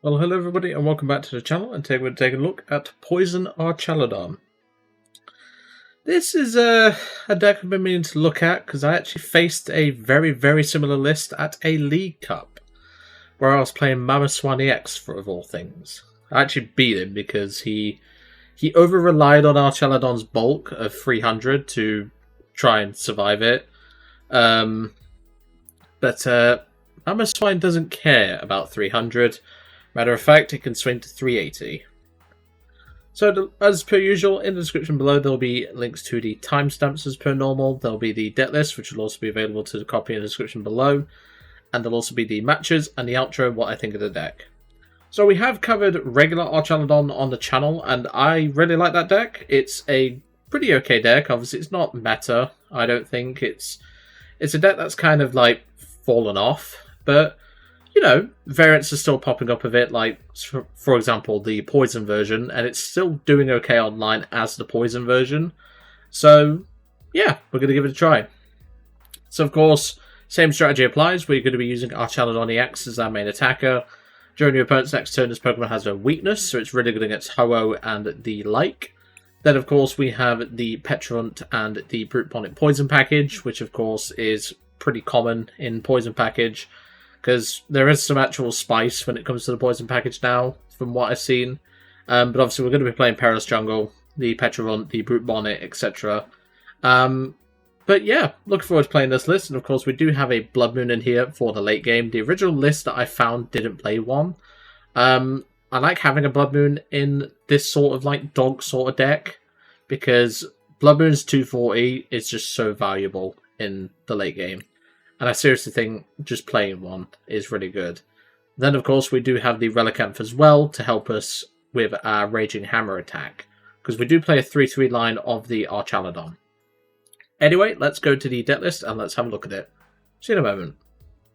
Well, hello everybody and welcome back to the channel, and today we're taking a look at Poison Archaludon. This is a deck I've been meaning to look at because I actually faced a very similar list at a League Cup where I was playing Mamoswine EX of all things. I actually beat him because he over-relied on Archaludon's bulk of 300 to try and survive it. But Mamoswine doesn't care about 300. Matter of fact, it can swing to 380. So, as per usual, in the description below there will be links to the timestamps as per normal. There will be the deck list, which will also be available to copy in the description below. And there will also be the matches and the outro, what I think of the deck. So we have covered regular Archaludon on the channel, and I really like that deck. It's a pretty okay deck. Obviously, it's not meta, I don't think. It's a deck that's kind of like fallen off, but you know, variants are still popping up of it, like, for example, the Poison version, and it's still doing okay online as the Poison version. So, yeah, we're going to give it a try. So, of course, same strategy applies. We're going to be using Archaludon EX as our main attacker. During your opponent's next turn, this Pokemon has a weakness, so it's really good against Ho-Oh and the like. Then, of course, we have the Pecharunt and the Brute Bonnet Poison package, which, of course, is pretty common in Poison package, because there is some actual spice when it comes to the Poison package now, from what I've seen. But obviously we're going to be playing Perilous Jungle, the Pecharunt, the Brute Bonnet, etc. But yeah, looking forward to playing this list. And of course we do have a Bloodmoon in here for the late game. The original list that I found didn't play one. I like having a Bloodmoon in this sort of like dog sort of deck, because Bloodmoon's 240 is just so valuable in the late game. And I seriously think just playing one is really good. Then, of course, we do have the Relicanth as well to help us with our Raging Hammer attack, because we do play a 3-3 line of the Archaludon. Anyway, let's go to the deck list and let's have a look at it. See you in a moment.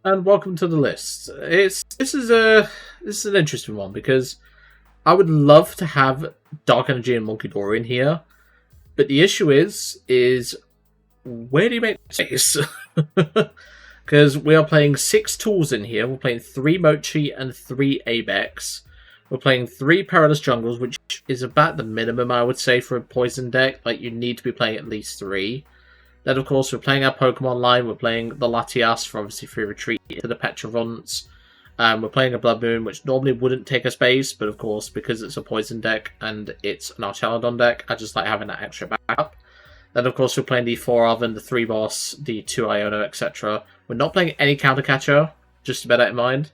And welcome to the list. This is an interesting one, because I would love to have Dark Energy and Munkidori in here, but the issue is where do you make space? Because we are playing 6 tools in here. We're playing 3 Mochi and 3 Abex. We're playing 3 Perilous Jungles, which is about the minimum, I would say, for a Poison deck. Like, you need to be playing at least 3. Then, of course, we're playing our Pokemon line. We're playing the Latias for, obviously, free retreat into the Pecharunts. We're playing a Bloodmoon, which normally wouldn't take a space, but, of course, because it's a Poison deck and it's an Archaludon deck, I just like having that extra backup. Then, of course, we're playing the 4 Arven, the 3 Boss, the 2 Iono, etc. We're not playing any Counter Catcher, just to bear that in mind.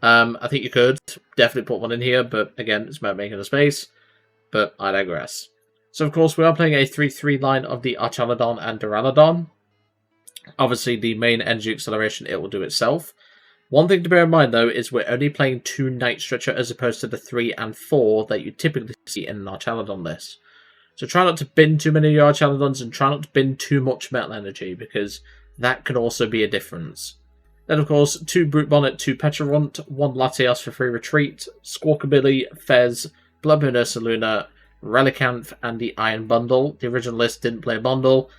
I think you could definitely put one in here, but again, it's about making a space. But I digress. So, of course, we are playing a 3-3 line of the Archaludon and Duraludon. Obviously, the main energy acceleration, it will do itself. One thing to bear in mind, though, is we're only playing 2 Night Stretcher as opposed to the 3 and 4 that you typically see in an Archaludon list. So try not to bin too many of your Archaludons and try not to bin too much Metal Energy, because that can also be a difference. Then, of course, 2 Brute Bonnet, 2 Pecharunt, 1 Latias for free retreat, Squawkabilly, Fez, Bloodmoon Ursaluna, Relicanth, and the Iron Bundle. The original list didn't play a bundle.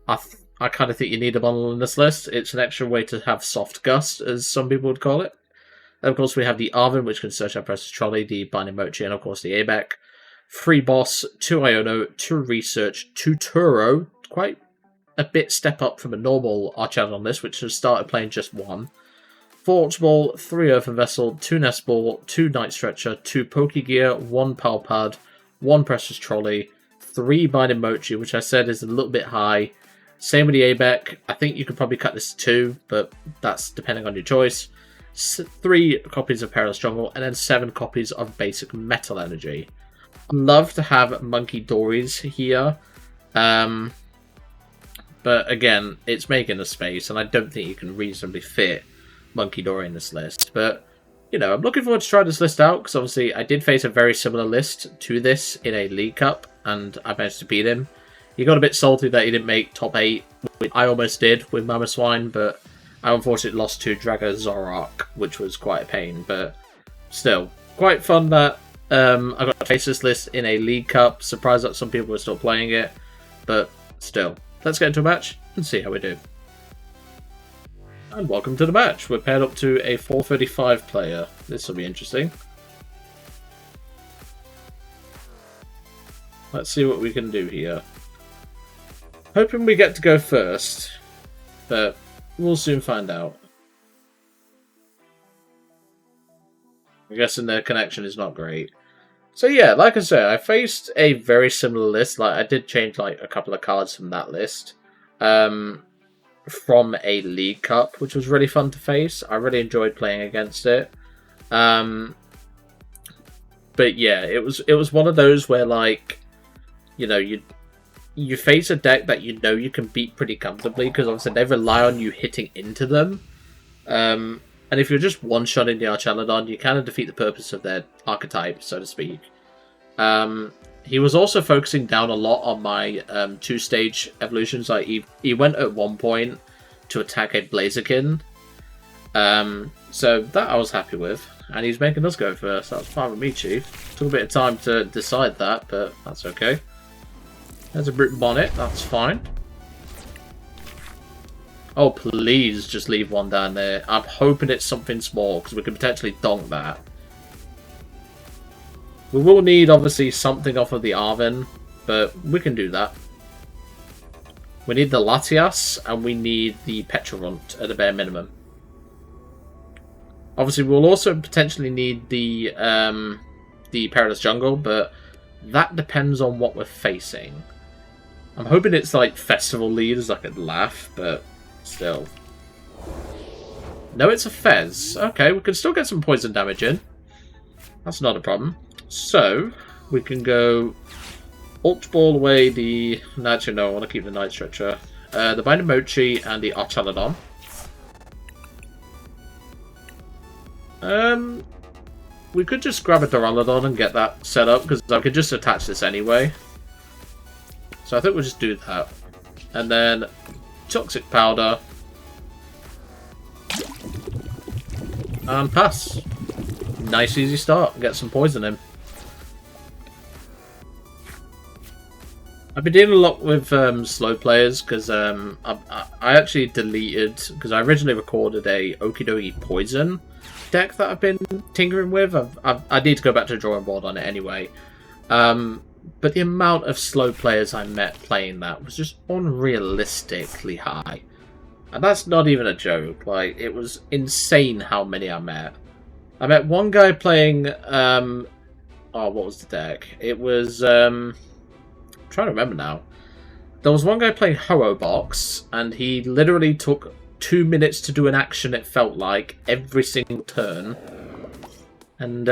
I kind of think you need a bundle in this list. It's an extra way to have soft gust, as some people would call it. Then, of course, we have the Arven, which can search our Precious Trolley, the Binding Mochi, and, of course, the Abex. 3 Boss, 2 Iono, 2 Research, 2 Turo, quite a bit step up from a normal Archaludon list, which has started playing just 1. 4 Ultra Ball, 3 Earthen Vessel, 2 Nest Ball, 2 Night Stretcher, 2 Pokégear, 1 Pal Pad, 1 Precious Trolley, 3 Binding Mochi, which I said is a little bit high. Same with the Abex. I think you could probably cut this to 2, but that's depending on your choice. 3 copies of Perilous Jungle, and then 7 copies of Basic Metal Energy. I'd love to have Munkidori's here, but again, it's making a space, and I don't think you can reasonably fit Munkidori in this list. But, you know, I'm looking forward to trying this list out, because obviously I did face a very similar list to this in a League Cup, and I managed to beat him. He got a bit salty that he didn't make top 8, which I almost did with Mamoswine, but I unfortunately lost to Dragapult, which was quite a pain, but still, quite fun that I got to face this list in a League Cup. Surprised that some people were still playing it, but still. Let's get into a match and see how we do. And welcome to the match. We're paired up to a 435 player. This will be interesting. Let's see what we can do here. Hoping we get to go first, but we'll soon find out. I'm guessing their connection is not great. So yeah, like I said, I faced a very similar list. Like I did change like a couple of cards from that list. From a League Cup, which was really fun to face. I really enjoyed playing against it. But yeah, it was one of those where, like, you know, you face a deck that you know you can beat pretty comfortably, because obviously they rely on you hitting into them. And if you're just one-shotting the Archaludon, you kind of defeat the purpose of their archetype, so to speak. He was also focusing down a lot on my 2-stage evolutions. Like he went at one point to attack a Blaziken. So that I was happy with. And he's making us go first. That's fine with me, Chief. Took a bit of time to decide that, but that's okay. There's a Brute Bonnet. That's fine. Oh, please just leave one down there. I'm hoping it's something small, because we can potentially donk that. We will need, obviously, something off of the Arven, but we can do that. We need the Latias, and we need the Pecharunt at the bare minimum. Obviously, we'll also potentially need the Perilous Jungle, but that depends on what we're facing. I'm hoping it's like Festival Leaders, I could laugh, but still. No, it's a Fez. Okay, we can still get some poison damage in. That's not a problem. So, we can go Ultra Ball away the... Actually, no, I want to keep the Night Stretcher. The Binding Mochi and the Archaludon. We could just grab a Duraludon and get that set up, because I could just attach this anyway. So I think we'll just do that. And then Toxic Powder. And pass. Nice easy start. Get some poison in. I've been dealing a lot with slow players, because I actually deleted, because I originally recorded a Okidogi Poison deck that I've been tinkering with. I need to go back to the drawing board on it anyway. But the amount of slow players I met playing that was just unrealistically high. And that's not even a joke. Like, it was insane how many I met. I met one guy playing, oh, what was the deck? It was, I'm trying to remember now. There was one guy playing Ho-Oh Box, and he literally took 2 minutes to do an action, it felt like, every single turn. And,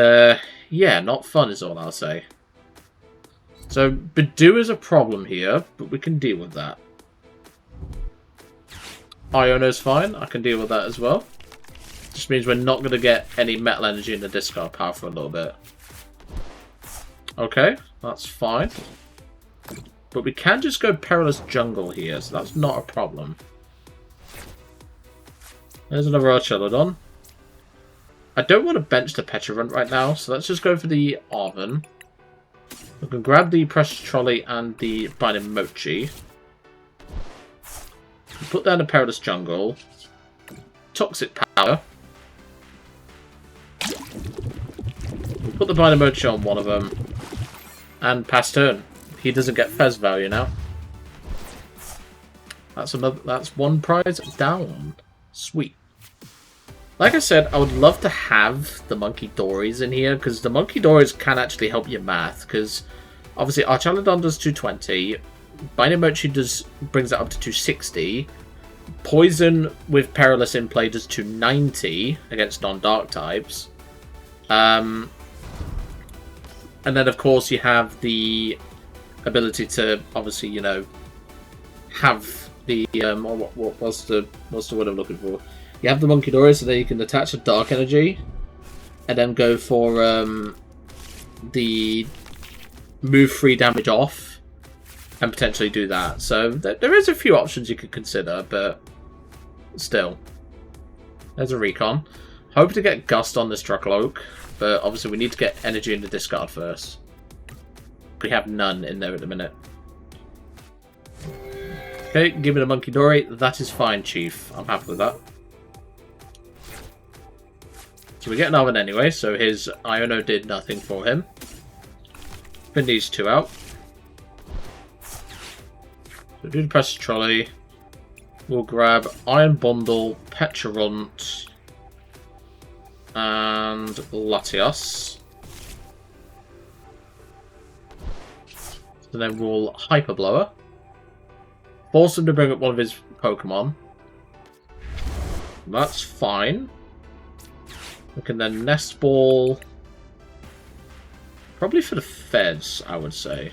yeah, not fun is all I'll say. So, Badoo is a problem here, but we can deal with that. Iono's fine, I can deal with that as well. Just means we're not going to get any metal energy in the discard pile for a little bit. Okay, that's fine. But we can just go Perilous Jungle here, so that's not a problem. There's another Archaludon. I don't want to bench the Pecharunt right now, so let's just go for the Arven. We can grab the Precious Trolley and the Binding Mochi. Put down the Perilous Jungle. Toxic Power. Put the Binding Mochi on one of them. And pass turn. He doesn't get Fez value now. That's one prize down. Sweet. Like I said, I would love to have the Monkey Dories in here, because the Monkey Dories can actually help your math, because obviously Archaludon does 220, Binding Mochi brings it up to 260, Poison with Perilous in play does 290 against non-dark types, and then of course you have the ability to obviously, you know, have the what's the word I'm looking for? You have the Monkey Dories, so then you can attach a Dark Energy, and then go for the move 3 damage off, and potentially do that. So there is a few options you could consider, but still. There's a Recon. Hope to get Gust on this Dragapult, but obviously we need to get energy in the discard first. We have none in there at the minute. Okay, give me the Monkey Dory. That is fine, Chief. I'm happy with that. So we get an Arven anyway, so his Iono did nothing for him. Bin these two out. So do the Precious Trolley. We'll grab Iron Bundle, Pecharunt, and Latias. So then we'll Hyper Blower. Force him to bring up one of his Pokemon. That's fine. We can then Nest Ball. Probably for the Fez, I would say.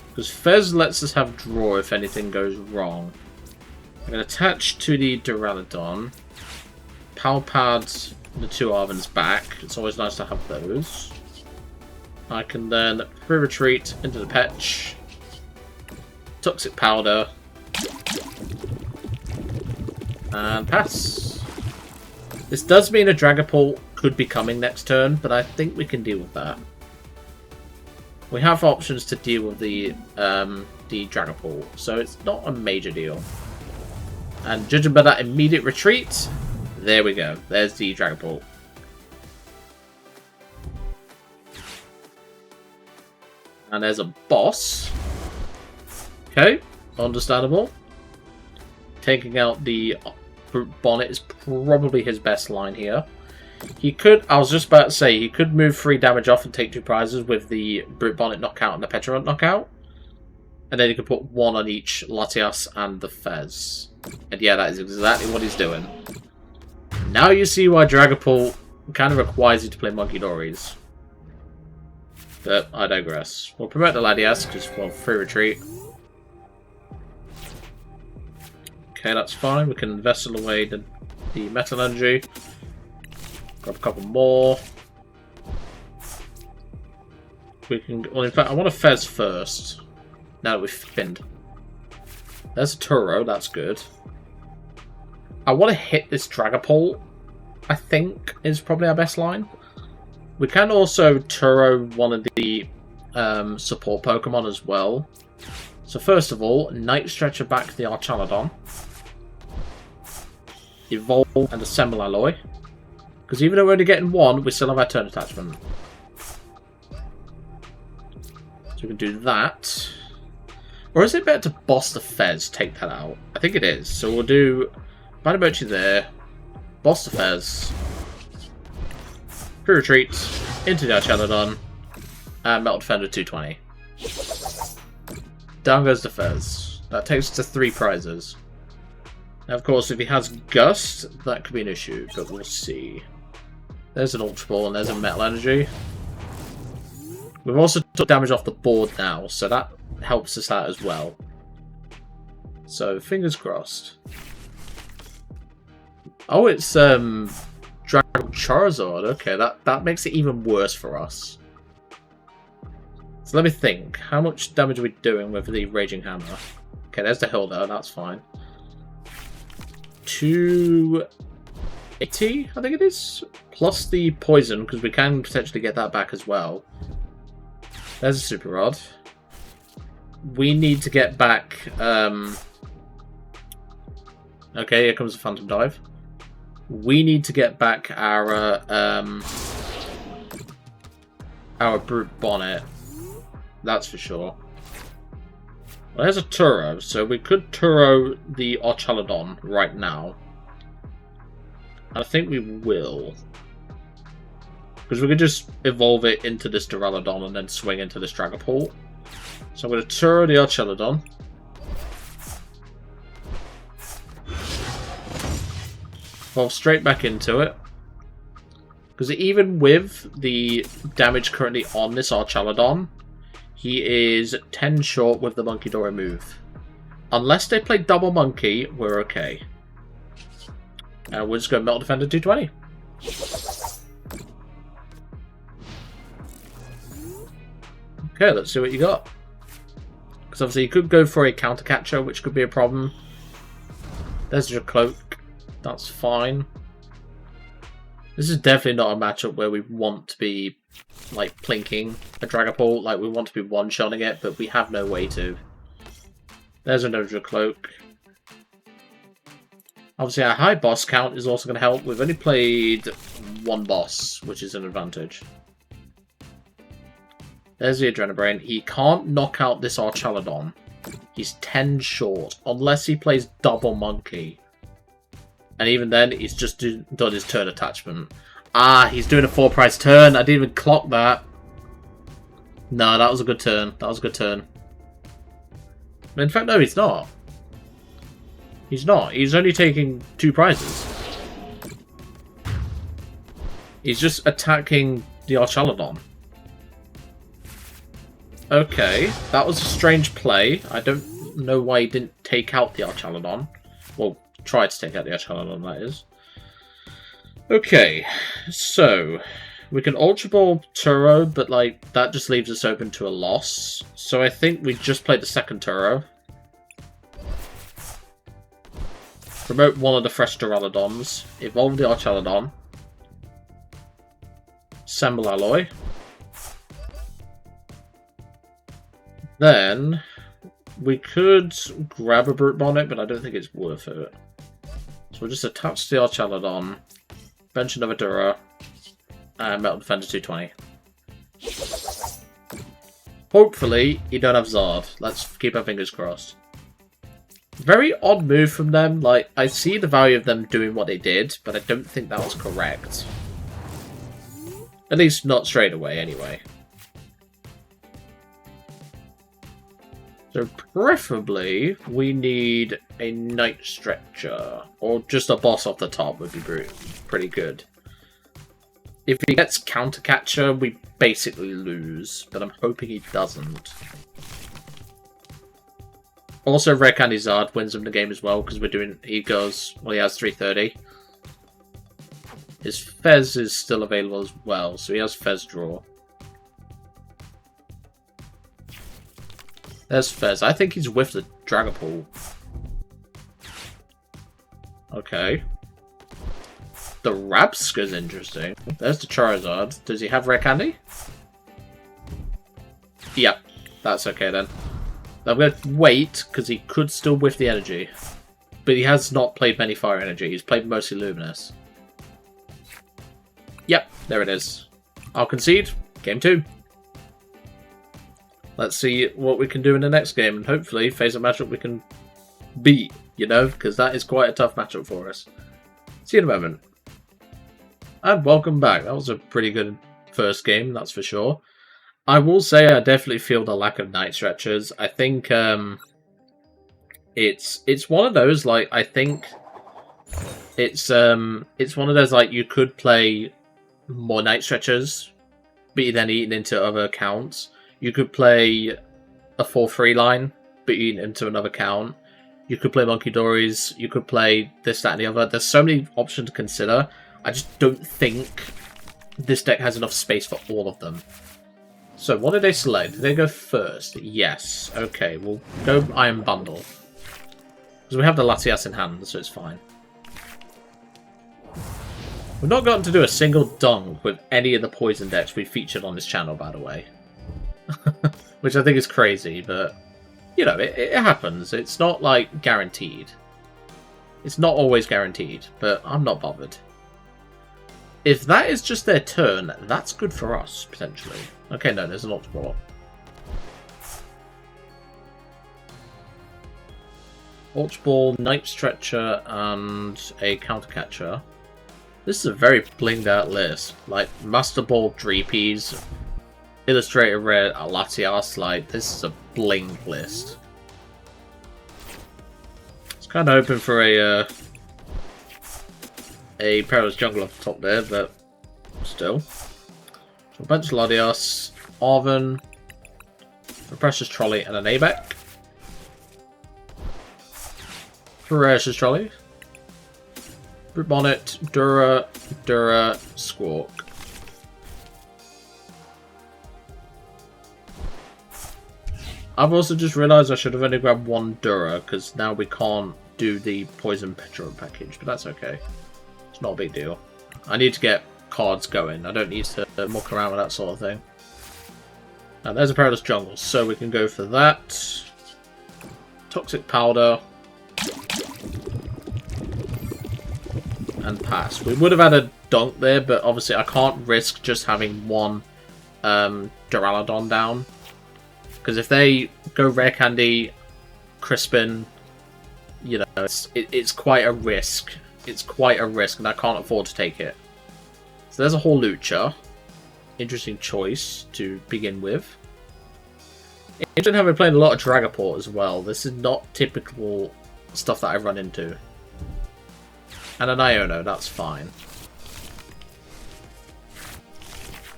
Because Fez lets us have draw if anything goes wrong. I'm going to attach to the Duraludon. Pal Pad the 2 Arvens back. It's always nice to have those. I can then pre-retreat into the Petch. Toxic Powder. And pass. This does mean a Dragapult could be coming next turn, but I think we can deal with that. We have options to deal with the Dragapult, so it's not a major deal. And judging by that immediate retreat, there we go. There's the Dragapult. And there's a boss. Okay, understandable. Taking out the Brute Bonnet is probably his best line here. He could, I was just about to say, he could move 3 damage off and take 2 prizes with the Brute Bonnet knockout and the Pecharunt knockout. And then he could put 1 on each Latias and the Fez. And yeah, that is exactly what he's doing. Now you see why Dragapult kind of requires you to play Monkey Dories. But I digress. We'll promote the Latias because, well, free retreat. Okay, that's fine. We can Vessel away the Metal Energy. Grab a couple more. We can. Well, in fact, I want a Fez first. Now that we've finned. There's a Turo. That's good. I want to hit this Dragapult. I think is probably our best line. We can also Turo one of the support Pokemon as well. So first of all, Night Stretcher back the Archaludon. Evolve and a Semi-Alloy. Because even though we're only getting 1, we still have our turn attachment. So we can do that. Or is it better to boss the Fez, take that out? I think it is. So we'll do Binding Mochi there. Boss the Fez. Pre-retreat into the Archaludon. And Metal Defender 220. Down goes the Fez. That takes us to 3 prizes. Now, of course, if he has Gust, that could be an issue, but we'll see. There's an Ultra Ball and there's a Metal Energy. We've also took damage off the board now, so that helps us out as well. So, fingers crossed. Oh, it's Dragon Charizard. Okay, that makes it even worse for us. So let me think. How much damage are we doing with the Raging Hammer? Okay, there's the Hilda. That's fine. 280, I think it is. Plus the poison, because we can potentially get that back as well. There's a Super Rod. We need to get back... Okay, here comes a Phantom Dive. We need to get back our Brute Bonnet. That's for sure. Well, there's a Turo, so we could Turo the Archaludon right now. And I think we will. Because we could just evolve it into this Duraludon and then swing into this Dragapult. So I'm going to Turo the Archaludon. Evolve straight back into it. Because even with the damage currently on this Archaludon, he is 10 short with the Monkey Dory move. Unless they play double Monkey, we're okay. And we'll just go Metal Defender 220. Okay, let's see what you got. Because obviously you could go for a counter catcher, which could be a problem. There's your cloak. That's fine. This is definitely not a matchup where we want to be, like, plinking a Dragapult. Like, we want to be one-shotting it, but we have no way to. There's another cloak. Obviously, our high boss count is also going to help. We've only played 1 boss, which is an advantage. There's the Adrenabrain. He can't knock out this Archaludon. He's 10 short, unless he plays Double Monkey. And even then, he's just done his turn attachment. Ah, he's doing a 4-price turn. I didn't even clock that. No, that was a good turn. That was a good turn. In fact, no, he's not. He's not. He's only taking 2 prizes. He's just attacking the Archaludon. Okay, that was a strange play. I don't know why he didn't take out the Archaludon. Well, try to take out the Archaludon, that is. Okay, so we can Ultra Ball Turo, but like that just leaves us open to a loss. So I think we just played the second Turo. Promote one of the fresh Duraludons. Evolve the Archaludon. Assemble Alloy. Then we could grab a Brute Bonnet, but I don't think it's worth it. So we'll just attach the Archaludon, bench another Dura, and Metal Defender 220. Hopefully, you don't have Zard. Let's keep our fingers crossed. Very odd move from them. Like, I see the value of them doing what they did, but I don't think that was correct. At least not straight away, anyway. So preferably, we need a Night Stretcher, or just a boss off the top would be pretty good. If he gets Counter Catcher, we basically lose, but I'm hoping he doesn't. Also, Rare Candy Zard wins him the game as well, because he has 330. His Fez is still available as well, so he has Fez Draw. There's Fez. I think he's with the Dragapult. Okay. The Rabska's interesting. There's the Charizard. Does he have Rare Candy? Yep. That's okay then. I'm going to wait, because he could still whiff the energy. But he has not played many Fire Energy. He's played mostly Luminous. Yep, there it is. I'll concede. Game 2. Let's see what we can do in the next game, and hopefully face a matchup we can beat, you know, because that is quite a tough matchup for us. See you in a moment. And welcome back. That was a pretty good first game, that's for sure. I will say I definitely feel the lack of Night Stretchers. I think it's one of those, like, I think it's one of those, like, you could play more Night Stretchers, but you're then eaten into other accounts. You could play a 4-3 line, but you eat into another count. You could play Monkey Dories. You could play this, that, and the other. There's so many options to consider. I just don't think this deck has enough space for all of them. So, what did they select? Did they go first? Yes. Okay, we'll go Iron Bundle. Because we have the Latias in hand, so it's fine. We've not gotten to do a single dunk with any of the poison decks we've featured on this channel, by the way. Which I think is crazy, but, you know, it happens. It's not, like, guaranteed. It's not always guaranteed, but I'm not bothered. If that is just their turn, that's good for us, potentially. Okay, no, there's an Ultra Ball. Ultra Ball, Night Stretcher, and a Counter Catcher. This is a very blinged out list. Like, Master Ball Dreepies, Illustrator Rare Latias, like, this is a bling list. It's kind of hoping for a Perilous Jungle off the top there, but still. So a bunch of Latias, Arven, a Precious Trolley, and an Abec. Precious Trolley. Brute Bonnet, Dura, Squawk. I've also just realised I should have only grabbed one Dura, because now we can't do the Poison Pecharunt package, but that's okay. It's not a big deal. I need to get cards going. I don't need to muck around with that sort of thing. And there's a Perilous Jungle, so we can go for that. Toxic Powder. And pass. We would have had a dunk there, but obviously I can't risk just having one Dura Duraludon down. Because if they go Rare Candy, Crispin, you know, it's quite a risk. It's quite a risk, and I can't afford to take it. So there's a Hawlucha. Interesting choice to begin with. Interesting having played a lot of Dragapult as well. This is not typical stuff that I run into. And an Iono, that's fine.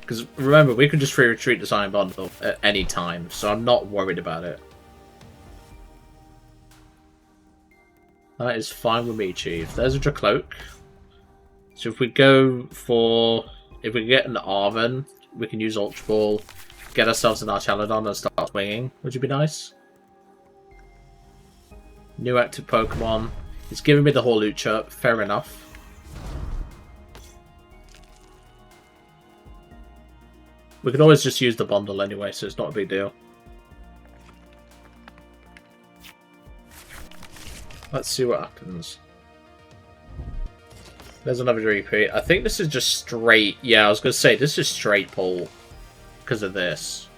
Because remember, we can just free retreat the Sign Bundle at any time, so I'm not worried about it. That is fine with me, Chief. There's a Dracloak. So if we go for... If we get an Arven, we can use Ultra Ball, get ourselves an Archaludon and start swinging, which would be nice. New active Pokemon. It's giving me the Hawlucha, fair enough. We can always just use the bundle anyway, so it's not a big deal. Let's see what happens. There's another repeat. I think this is just straight... Yeah, I was going to say, this is straight pull because of this.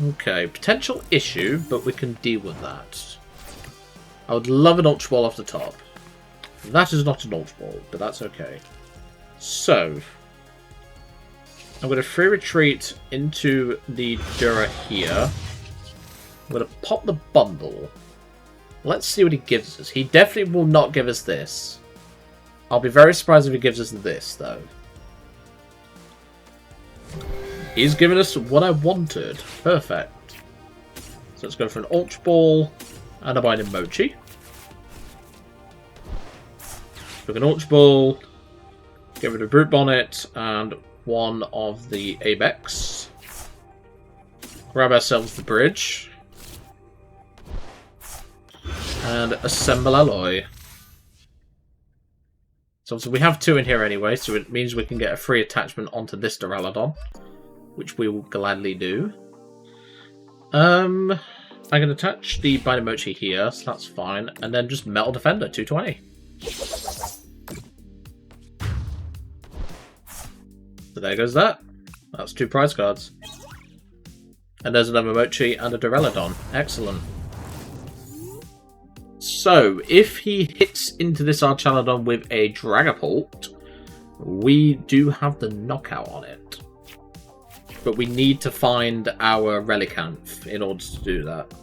Okay, potential issue, but we can deal with that. I would love an Ultra Ball off the top. That is not an Ultra Ball, but that's okay. So, I'm going to free retreat into the Dura here. I'm going to pop the bundle. Let's see what he gives us. He definitely will not give us this. I'll be very surprised if he gives us this, though. He's given us what I wanted. Perfect. So let's go for an Ultra Ball and a Binding Mochi. Look an Ultra Ball. Get rid of Brute Bonnet and one of the Abex. Grab ourselves the bridge. And assemble Alloy. So we have two in here anyway, so it means we can get a free attachment onto this Duraludon, which we will gladly do. I can attach the Binding Mochi here, so that's fine, and then just Metal Defender, 220. So there goes that. That's 2 prize cards. And there's another Mochi and a Duraludon. Excellent. So, if he hits into this Archaludon with a Dragapult, we do have the knockout on it. But we need to find our Relicanth in order to do that.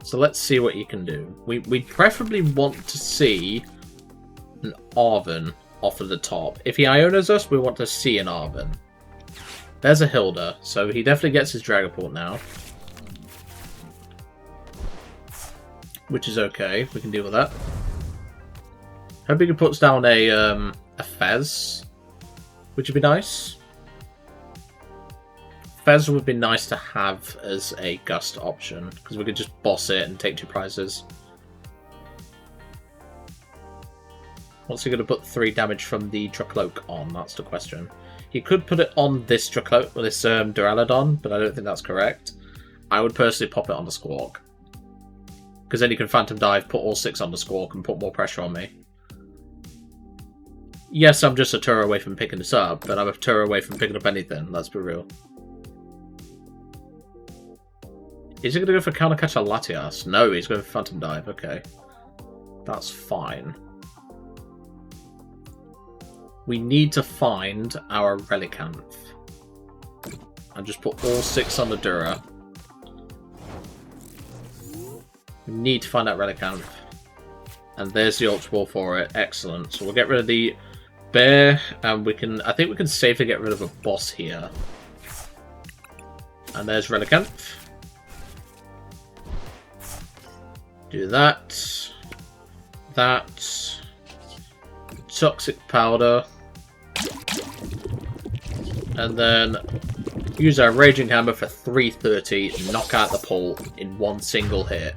So let's see what he can do. We preferably want to see an Arven off of the top. If he Ionos us, we want to see an Arven. There's a Hilda, so he definitely gets his Dragapult now. Which is okay, we can deal with that. Hope he can put down a Fez, which would be nice. Fez would be nice to have as a Gust option, because we could just boss it and take 2 prizes. What's he going to put 3 damage from the Dracloak on? That's the question. He could put it on this Dracloak, or this Duraludon, but I don't think that's correct. I would personally pop it on the Squawk. Because then you can Phantom Dive, put all 6 on the Squawk, and put more pressure on me. Yes, I'm just a Turo away from picking this up, but I'm a Turo away from picking up anything, let's be real. Is he going to go for Counter Catch a Latias? No, he's going for Phantom Dive, okay. That's fine. We need to find our Relicanth. And just put all 6 on the Dura. We need to find out Relicanth. And there's the Ultra Ball for it. Excellent. So we'll get rid of the bear, and we can... I think we can safely get rid of a boss here. And there's Relicanth. Do that. That. Toxic Powder. And then use our Raging Hammer for 330, knock out the pull in one single hit.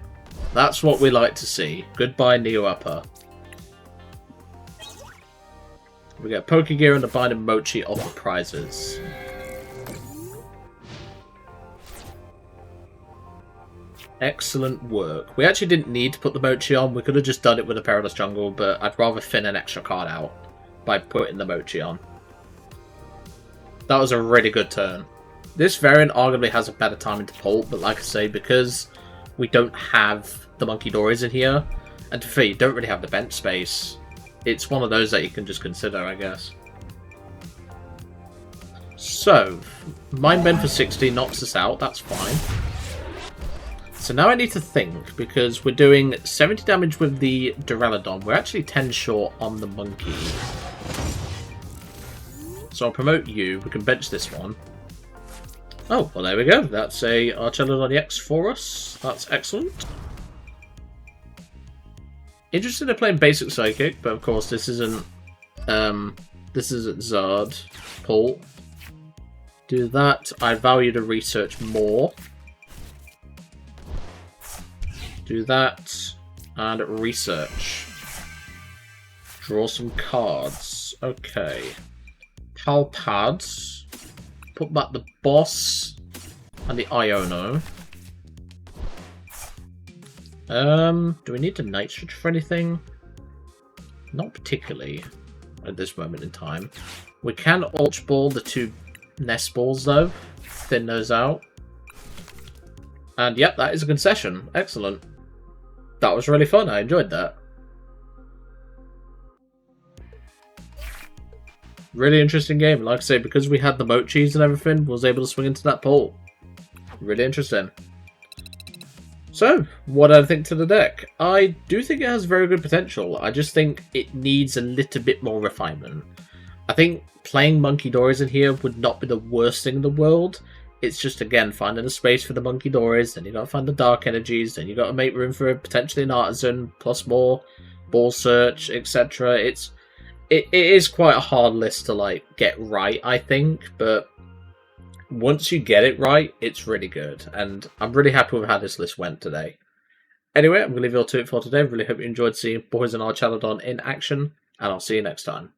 That's what we like to see. Goodbye, Neo Upper. We get Pokégear and the Binding Mochi off the prizes. Excellent work. We actually didn't need to put the Mochi on. We could have just done it with a Perilous Jungle, but I'd rather thin an extra card out by putting the Mochi on. That was a really good turn. This variant arguably has a better timing to pull, but like I say, because we don't have the Monkey Dories in here, and to be fair, you don't really have the bench space, it's one of those that you can just consider, I guess. So, Mind Bend for 60 knocks us out, that's fine. So now I need to think, because we're doing 70 damage with the Duraludon. We're actually 10 short on the Monkey. So I'll promote you. We can bench this one. Oh, well there we go. That's a Archaludon EX for us. That's excellent. Interested in playing Basic Psychic, but of course this isn't Zard. Pull. Do that. I value the research more. Do that. And research. Draw some cards. Okay. Pal Pad. Put back the boss and the Iono. Do we need to Night Stretcher for anything? Not particularly at this moment in time. We can Ultra Ball the 2 Nest Balls though. Thin those out. And yep, that is a concession. Excellent. That was really fun. I enjoyed that. Really interesting game. Like I say, because we had the mochis and everything, was able to swing into that pool. Really interesting. So, what do I think to the deck? I do think it has very good potential. I just think it needs a little bit more refinement. I think playing Monkey Dories in here would not be the worst thing in the world. It's just, again, finding a space for the Monkey Dories, then you gotta find the Dark Energies, then you gotta make room for potentially an Artisan, plus more Ball Search, etc. It is quite a hard list to, like, get right, I think, but once you get it right, it's really good, and I'm really happy with how this list went today. Anyway, I'm going to leave it all to it for today. Really hope you enjoyed seeing Poison Archaludon in action, and I'll see you next time.